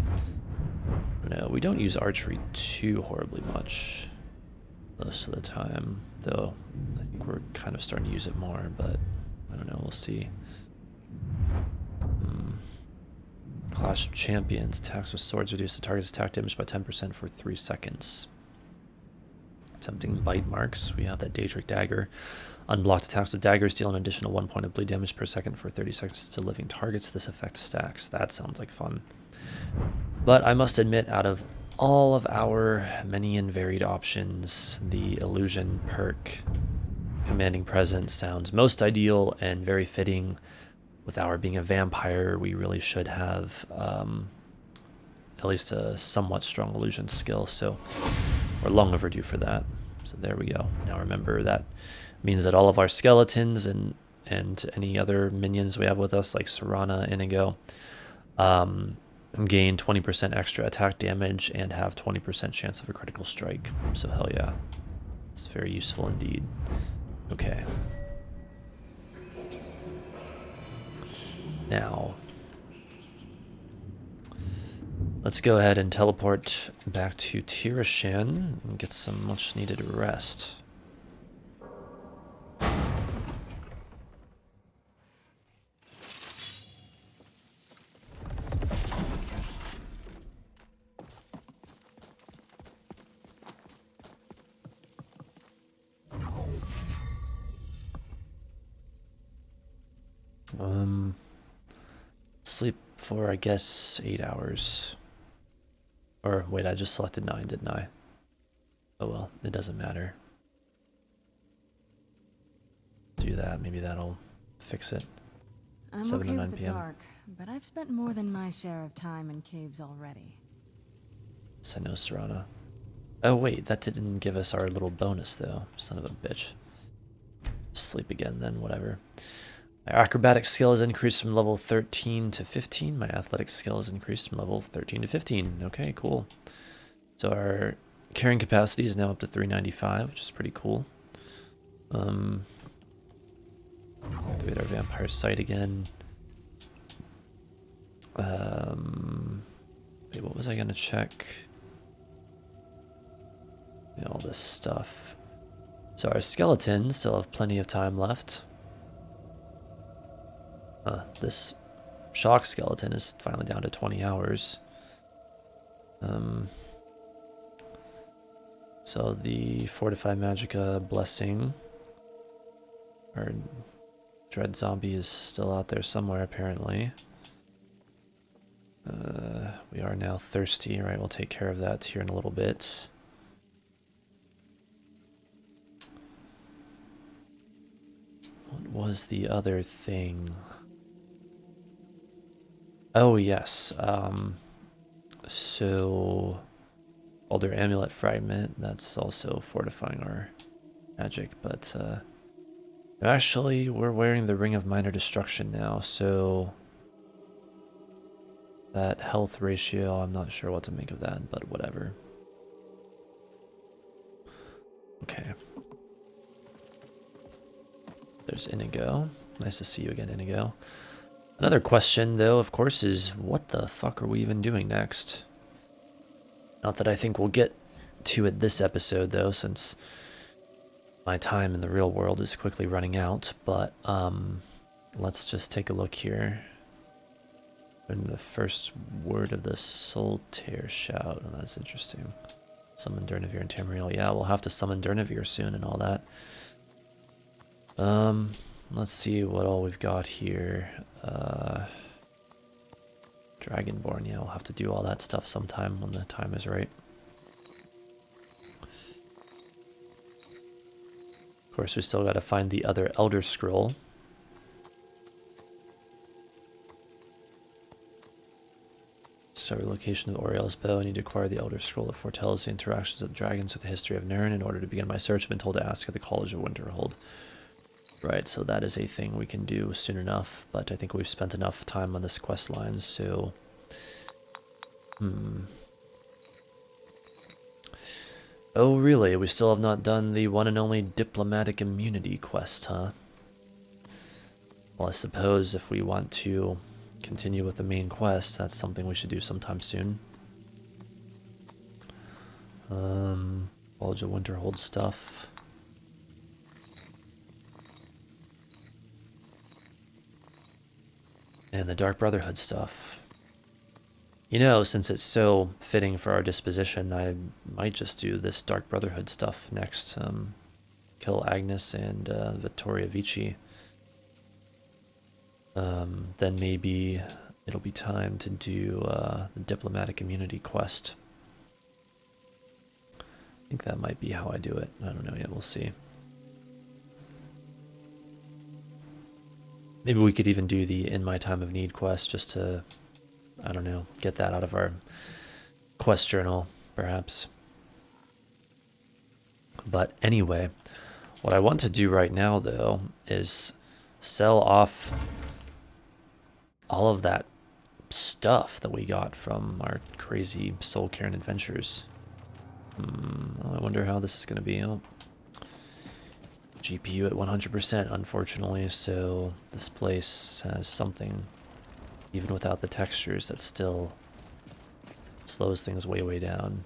Speaker 1: No, we don't use archery too horribly much most of the time, though I think we're kind of starting to use it more, but I don't know, we'll see. Clash of Champions. Attacks with swords reduce the target's attack damage by 10% for 3 seconds. Tempting bite marks. We have that Daedric Dagger. Unblocked attacks with daggers deal an additional 1 point of bleed damage per second for 30 seconds to living targets. This effect stacks. That sounds like fun. But I must admit, out of all of our many and varied options, the illusion perk Commanding Presence sounds most ideal and very fitting. With our being a vampire, we really should have at least a somewhat strong illusion skill, so we're long overdue for that. So there we go. Now remember, that means that all of our skeletons and any other minions we have with us, like Serana, Inigo, gain 20% extra attack damage and have 20% chance of a critical strike. So hell yeah. It's very useful indeed. Okay. Now, let's go ahead and teleport back to Tirashan and get some much needed rest. Sleep for, I guess, 8 hours. Or, wait, I just selected 9, didn't I? Oh well, it doesn't matter. Do that, maybe that'll fix it.
Speaker 6: I'm
Speaker 1: 7 to
Speaker 6: okay
Speaker 1: 9
Speaker 6: with the
Speaker 1: p.m.
Speaker 6: dark, but I've spent more than my share of time in caves already.
Speaker 1: Seno Serana. Oh wait, that didn't give us our little bonus though. Son of a bitch. Sleep again then, whatever. My acrobatic skill is increased from level 13 to 15. My athletic skill is increased from level 13 to 15. Okay, cool. So our carrying capacity is now up to 395, which is pretty cool. Activate our vampire sight again. Wait, what was I gonna check? Yeah, all this stuff. So our skeletons still have plenty of time left. This shock skeleton is finally down to 20 hours. So the Fortify Magica blessing, our dread zombie is still out there somewhere apparently. We are now thirsty, right? We'll take care of that here in a little bit. What was the other thing? Oh yes, so Elder Amulet Fragment, that's also fortifying our magic, but actually we're wearing the Ring of Minor Destruction now, so that health ratio, I'm not sure what to make of that, but whatever. Okay. There's Inigo. Nice to see you again, Inigo. Another question, though, of course, is what the fuck are we even doing next? Not that I think we'll get to it this episode, though, since my time in the real world is quickly running out, but let's just take a look here. And the first word of the Soul Tear Shout. Oh, that's interesting. Summon Durnavir and Tamriel. Yeah, we'll have to summon Durnavir soon and all that. Let's see what all we've got here. Dragonborn, yeah, we'll have to do all that stuff sometime when the time is right. Of course, we still got to find the other Elder Scroll. So, location of Oriel's bow. I need to acquire the Elder Scroll that foretells the interactions of the dragons with the history of Nirn. In order to begin my search, I've been told to ask at the College of Winterhold. Right, so that is a thing we can do soon enough, but I think we've spent enough time on this quest line, so... Oh, really? We still have not done the one and only Diplomatic Immunity quest, huh? Well, I suppose if we want to continue with the main quest, that's something we should do sometime soon. College of Winterhold stuff. And the Dark Brotherhood stuff. You know, since it's so fitting for our disposition, I might just do this Dark Brotherhood stuff next. Kill Agnes and Vittoria Vici. Then maybe it'll be time to do the Diplomatic Immunity quest. I think that might be how I do it. I don't know yet, we'll see. Maybe we could even do the In My Time of Need quest just to, I don't know, get that out of our quest journal, perhaps. But anyway, what I want to do right now, though, is sell off all of that stuff that we got from our crazy Soul Cairn adventures. I wonder how this is going to be. Oh. GPU at 100%, unfortunately, so this place has something, even without the textures, that still slows things way, way down.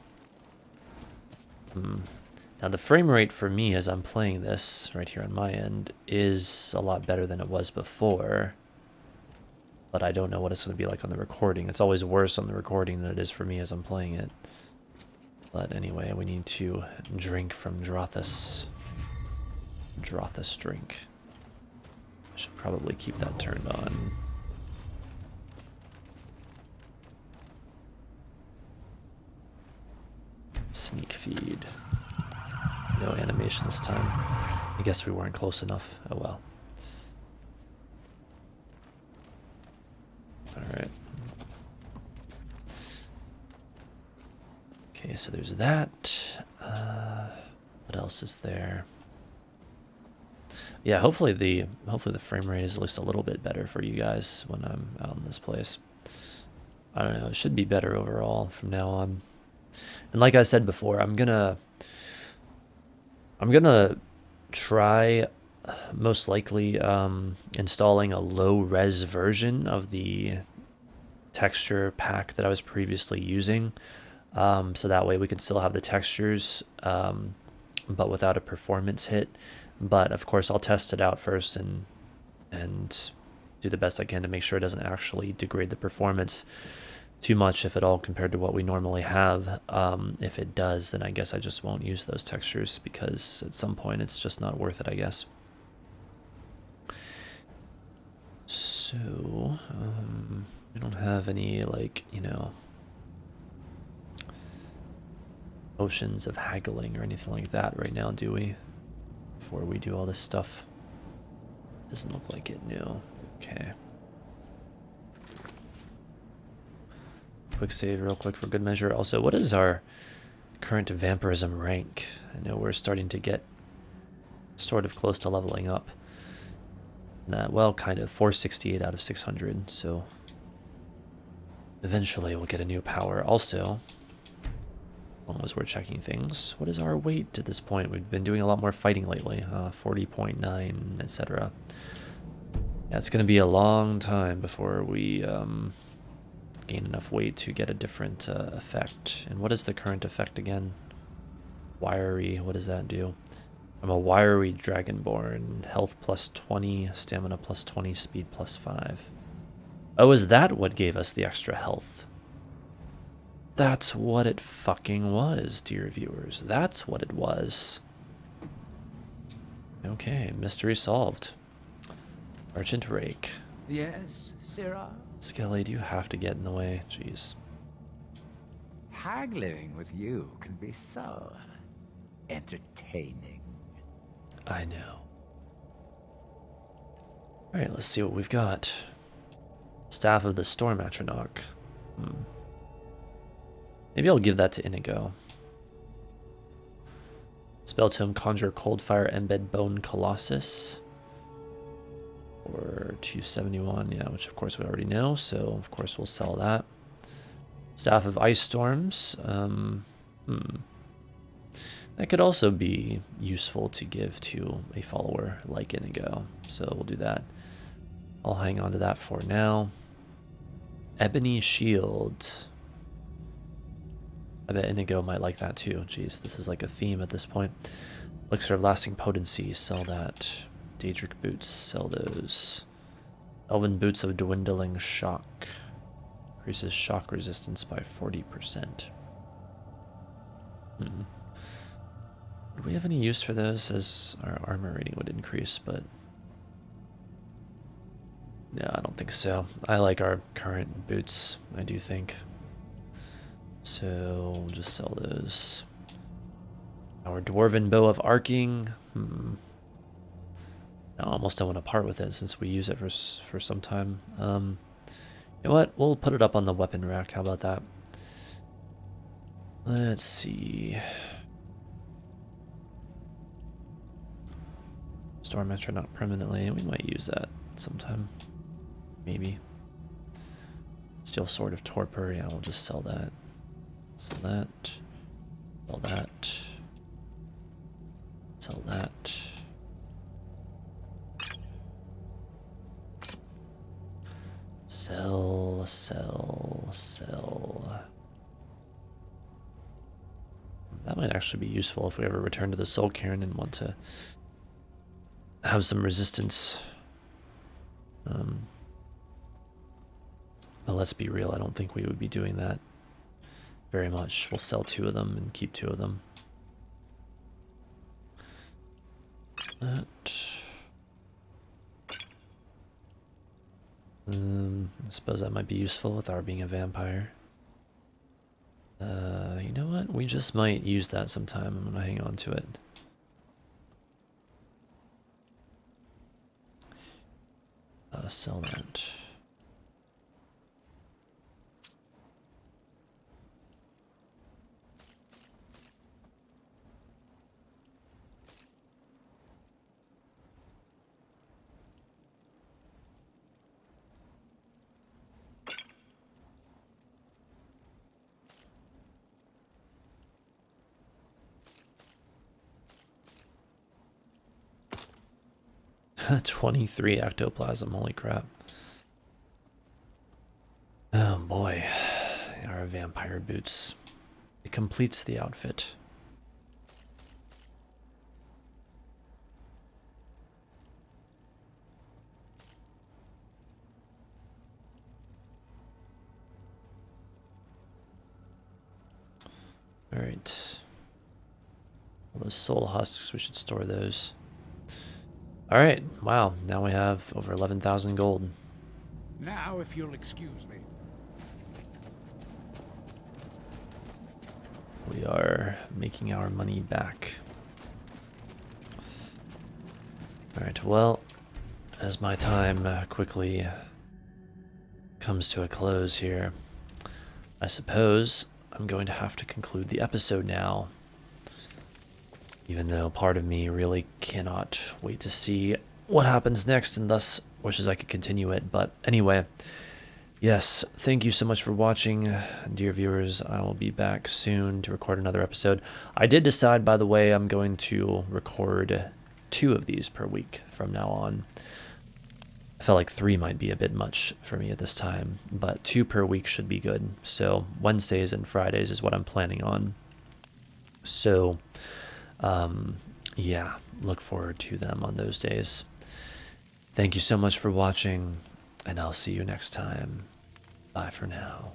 Speaker 1: Now, the frame rate for me as I'm playing this, right here on my end, is a lot better than it was before, but I don't know what it's going to be like on the recording. It's always worse on the recording than it is for me as I'm playing it. But anyway, we need to drink from Drothus. Drothus drink. Should probably keep that turned on. Sneak feed. No animation this time. I guess we weren't close enough. Oh well. Alright. Okay, so there's that. What else is there? Yeah, hopefully the frame rate is at least a little bit better for you guys when I'm out in this place. I don't know, it should be better overall from now on. And like I said before, I'm gonna try most likely installing a low res version of the texture pack that I was previously using, so that way we can still have the textures, but without a performance hit. But of course I'll test it out first and do the best I can to make sure it doesn't actually degrade the performance too much, if at all, compared to what we normally have. If it does, then I guess I just won't use those textures, because at some point it's just not worth it, I guess. So we don't have any, like, you know, potions of haggling or anything like that right now, do we? Before we do all this stuff. Doesn't look like it, no. Okay. Quick save real quick for good measure. Also, what is our current vampirism rank? I know we're starting to get sort of close to leveling up. Well, kind of. 468 out of 600, so eventually we'll get a new power. Also, as long as we're checking things, what is our weight at this point? We've been doing a lot more fighting lately. 40.9, etc. Yeah, it's going to be a long time before we gain enough weight to get a different effect. And what is the current effect again? Wiry, what does that do? I'm a wiry dragonborn. Health plus 20, stamina plus 20, speed plus 5. Oh, is that what gave us the extra health? That's what it fucking was, dear viewers. That's what it was. Okay, mystery solved. Merchant Rake.
Speaker 5: Yes, Sirrah?
Speaker 1: Skelly, do you have to get in the way? Jeez.
Speaker 5: Haggling with you can be so entertaining.
Speaker 1: I know. Alright, let's see what we've got. Staff of the Storm Atronach. Maybe I'll give that to Inigo. Spell Tome, Conjure Coldfire, Embed Bone Colossus. Or 271, yeah, which of course we already know, so of course we'll sell that. Staff of Ice Storms. That could also be useful to give to a follower like Inigo, so we'll do that. I'll hang on to that for now. Ebony Shield. I bet Inigo might like that too. Jeez, this is like a theme at this point. Elixir of Lasting Potency, sell that. Daedric Boots, sell those. Elven Boots of Dwindling Shock. Increases shock resistance by 40%. Do we have any use for those, as our armor rating would increase, but no, I don't think so. I like our current boots, I do think. So we'll just sell those. Our Dwarven Bow of Arcing. No, I almost don't want to part with it since we use it for some time. You know what? We'll put it up on the weapon rack. How about that? Let's see. Storm Atronach permanently. We might use that sometime. Maybe. Steel Sword of Torpor. Yeah, we'll just sell that. Sell that. Sell that. Sell that. Sell, sell, sell. That might actually be useful if we ever return to the Soul Cairn and want to have some resistance. But let's be real, I don't think we would be doing that very much. We'll sell 2 of them and keep 2 of them. That. I suppose that might be useful with our being a vampire. You know what? We just might use that sometime. I'm gonna hang on to it. Sell that. $23 ectoplasm, holy crap. Oh boy, our vampire boots. It completes the outfit. Alright. All those soul husks, we should store those. Alright, wow, now we have over 11,000 gold.
Speaker 7: Now, if you'll excuse me.
Speaker 1: We are making our money back. Alright, well, as my time quickly comes to a close here, I suppose I'm going to have to conclude the episode now. Even though part of me really cannot wait to see what happens next and thus wishes I could continue it. But anyway, yes, thank you so much for watching, dear viewers. I will be back soon to record another episode. I did decide, by the way, I'm going to record 2 of these per week from now on. I felt like 3 might be a bit much for me at this time, but 2 per week should be good. So Wednesdays and Fridays is what I'm planning on. So yeah, look forward to them on those days. Thank you so much for watching, and I'll see you next time. Bye for now.